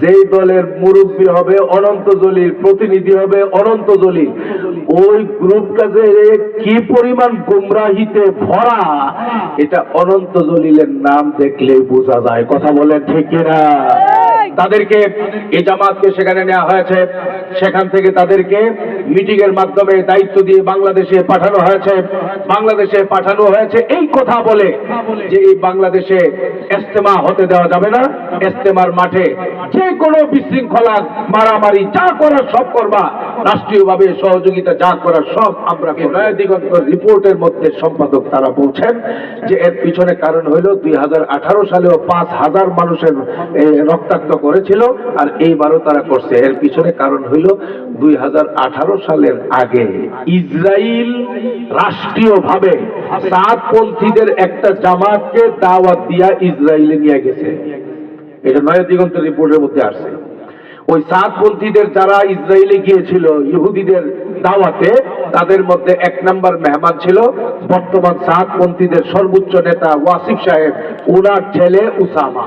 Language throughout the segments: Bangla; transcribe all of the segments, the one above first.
যেই দলের মুরব্বী হবে অনন্ত জলিল, প্রতিনিধি হবে অনন্ত জলিল, ওই গ্রুপটা যে কি পরিমাণ গুমরাহিতে ভরা এটা অনন্ত জলিলের নাম দেখলেই বোঝা যায়। কথা বলেন ঠিক কিনা? তাদেরকে এই জামাতকে সেখানে নেওয়া হয়েছে, সেখান থেকে তাদেরকে মিটিং এর মাধ্যমে দায়িত্ব দিয়ে বাংলাদেশে পাঠানো হয়েছে। বাংলাদেশে পাঠানো হয়েছে এই কথা বলে যে এই বাংলাদেশে ইজতেমা হতে দেওয়া যাবে না, ইজতেমার মাঠে যে কোনো বিশৃঙ্খলা মারামারি যা করার সব করবা, রাষ্ট্রীয়ভাবে সহযোগিতা যা করার সব আমরা। নয়া দিগন্ত রিপোর্টের মধ্যে সম্পাদক তারা বলছেন যে এর পিছনে কারণ হইল 2018 সালেও 5000 মানুষের রক্তাক্ত করেছিল, আর এইবারও তারা করছে। এর পিছনে কারণ হইল 2018 সালের আগে ইসরায়েল রাষ্ট্রীয়ভাবে সাদপন্থীদের একটা জামাতকে দাওয়াত দিয়া ইসরায়েলে নিয়ে গেছে। এটা নয়া দিগন্ত রিপোর্টের মধ্যে আসছে। ওই সাদপন্থীদের যারা ইসরায়েলে গিয়েছিল ইহুদিদের দাওয়াতে, তাদের মধ্যে 1 নম্বর মেহমান ছিল বর্তমান সাদপন্থীদের সর্বোচ্চ নেতা ওয়াসিফ সাহেব, ওনার ছেলে উসামা।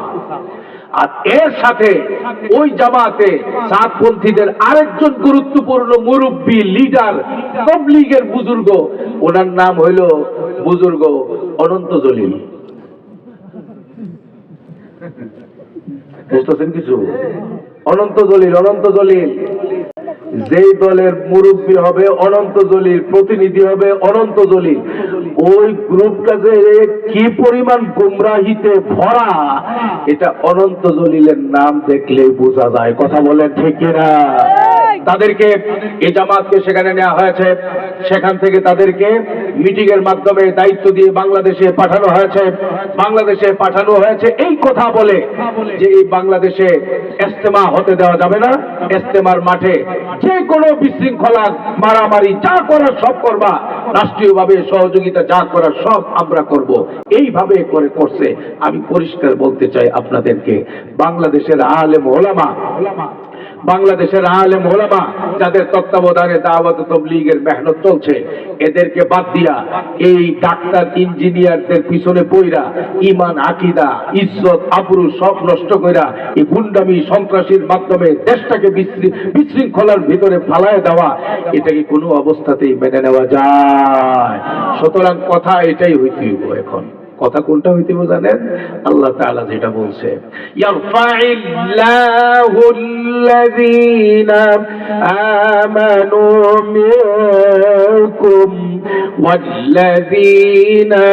আর এর সাথে ওই জামাতে সাদপন্থীদের আরেকজন গুরুত্বপূর্ণ মুরব্বী লিডার, তাবলীগের বুজুর্গ, ওনার নাম হইল বুজুর্গ অনন্ত জলিল। বুঝতেছেন কিছু? অনন্ত জলিল, অনন্ত জলিল। যেই দলের মুরব্বী হবে অনন্ত জলিল, প্রতিনিধি হবে অনন্ত জলিল, ওই গ্রুপটা যে কি পরিমাণ গুমরাহিতে ভরা এটা অনন্ত জলিলের নাম দেখলেই বোঝা যায়। কথা বলেন ঠিক কিনা? তাদেরকে এই জামাতকে সেখানে নেওয়া হয়েছে, সেখান থেকে তাদেরকে মিটিং এর মাধ্যমে দায়িত্ব দিয়ে বাংলাদেশে পাঠানো হয়েছে। বাংলাদেশে পাঠানো হয়েছে এই কথা বলে যে এই বাংলাদেশে ইজতেমা হতে দেওয়া যাবে না, ইজতেমার মাঠে যে কোনো বিশৃঙ্খলা মারামারি যা করার সব করবা, রাষ্ট্রীয়ভাবে সহযোগিতা যা করার সব আমরা করব। এইভাবে করে করছে। আমি পরিষ্কার বলতে চাই আপনাদেরকে, বাংলাদেশের আলেম ওলামা, বাংলাদেশের আলেম ওলামা যাদের তত্ত্বাবধানে দাওয়াত তাবলীগের মেহনত চলছে, এদেরকে বাদ দিয়া এই ডাক্তার ইঞ্জিনিয়ারদের পিছনে পইরা ঈমান, আকীদা, ইজ্জত, আবরু সব নষ্ট কইরা এই গুন্ডামি সন্ত্রাসীর মাধ্যমে দেশটাকে বিশৃঙ্খলার ভিতরে ফালায় দেওয়া, এটা কি কোনো অবস্থাতেই মেনে নেওয়া যায়? সুতরাং কথা এটাই হইতে হইব। এখন কথা কোনটা হইতে জানেন? আল্লাহ তাআলা যেটা বলছে, ইয়ারফাইল্লাহুল্লাযীনা আমানু মিনকুম ওয়াল্লাযীনা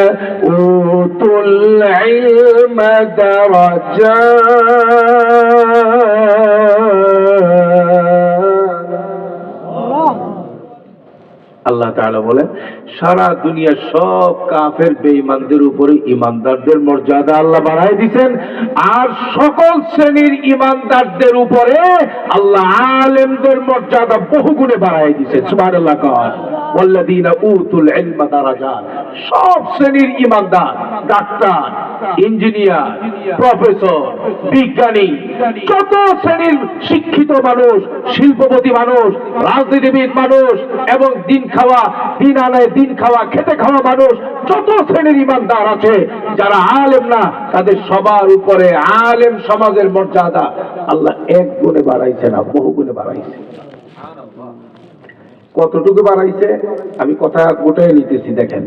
উতুল ইলমা দারাজাত। আল্লাহ তাআলা বলেন, সারা দুনিয়ার সব কাফের বেঈমানদের উপরে ঈমানদারদের মর্যাদা আল্লাহ বাড়ায় দিবেন, আর সকল শ্রেণীর ঈমানদারদের উপরে আল্লাহ আলেমদের মর্যাদা বহুগুণে বাড়ায় দিবেন। সুবহানাল্লাহ। ওয়াল্লাযীনা উতুল ইলমা দারাজাত। সব শ্রেণীর ঈমানদার, ডাক্তার, ইঞ্জিনিয়ার, প্রফেসর, বিজ্ঞানী, যত শ্রেণীর শিক্ষিত মানুষ, শিল্পপতি মানুষ, রাজনীতিবিদ মানুষ এবং দিন খাওয়া, দিন আনায় দিন খাওয়া, খেতে খাওয়া মানুষ, যত শ্রেণীর ঈমানদার আছে যারা আলেম না, তাদের সবার উপরে আলেম সমাজের মর্যাদা আল্লাহ 1 গুণে বাড়াইছে না, বহু গুণে বাড়াইছে। কতটুকু বাড়াইছে আমি কথা গোটাই নিতেছি। দেখেন,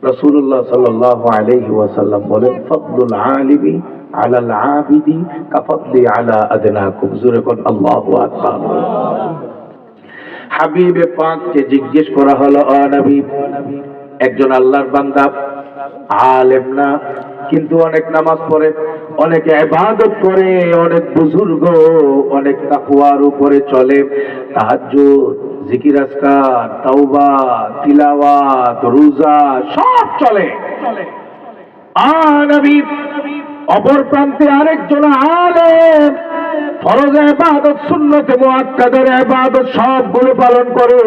রাসূলুল্লাহ সাল্লাল্লাহু আলাইহি ওয়াসাল্লাম বলেন, ফাদলুল আলিমি আলাল আবিদি কাফাদলি আলা আদনাকুম। জোরে কোন আল্লাহু আকবার। হাবিবে পাককে জিজ্ঞেস করা হলো, ও নবী, একজন আল্লাহর বান্দা, আলেম না, কিন্তু অনেক নামাজ পড়ে, অনেক ইবাদত করে, অনেক বুজুর্গ, অনেক তাকওয়ার উপরে চলে, তাহাজ্জুদ, জিকির, আজকার, তাওবা, তিলাওয়াত, রোজা সব চলে। নবী, অপর প্রান্তে আরেকজন আলেম ফরজ ইবাদত, সুন্নতে মুআক্কাদের ইবাদত সবগুলো পালন করে,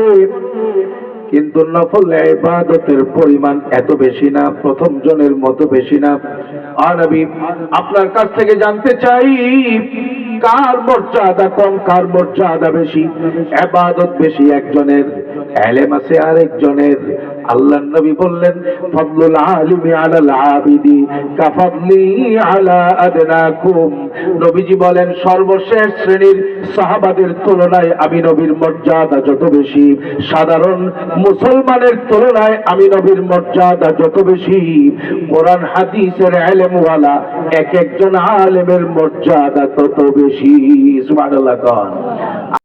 কিন্তু নফল ইবাদতের পরিমাণ এত বেশি না, প্রথম জনের মতো বেশি না। আর নবী, আপনার কাছ থেকে জানতে চাই, কার মর্যাদা কম, কার মর্যাদা বেশি? ইবাদত বেশি একজনের, ইলম আছে আরেকজনের। আল্লাহর নবী বললেন, ফাদলুল আলিমি আলাল আবিদি কাফাদলি আলা আদনাকুম। নবীজি বলেন, সর্বশেষ শ্রেণীর সাহাবাদের তুলনায় আমি নবীর মর্যাদা যত বেশি, সাধারণ মুসলমানের তুলনায় আমি নবীর মর্যাদা যত বেশি, কোরআন হাদিসের ইলমওয়ালা এক একজন আলেমের মর্যাদা তত বেশি। সুবহানাল্লাহ।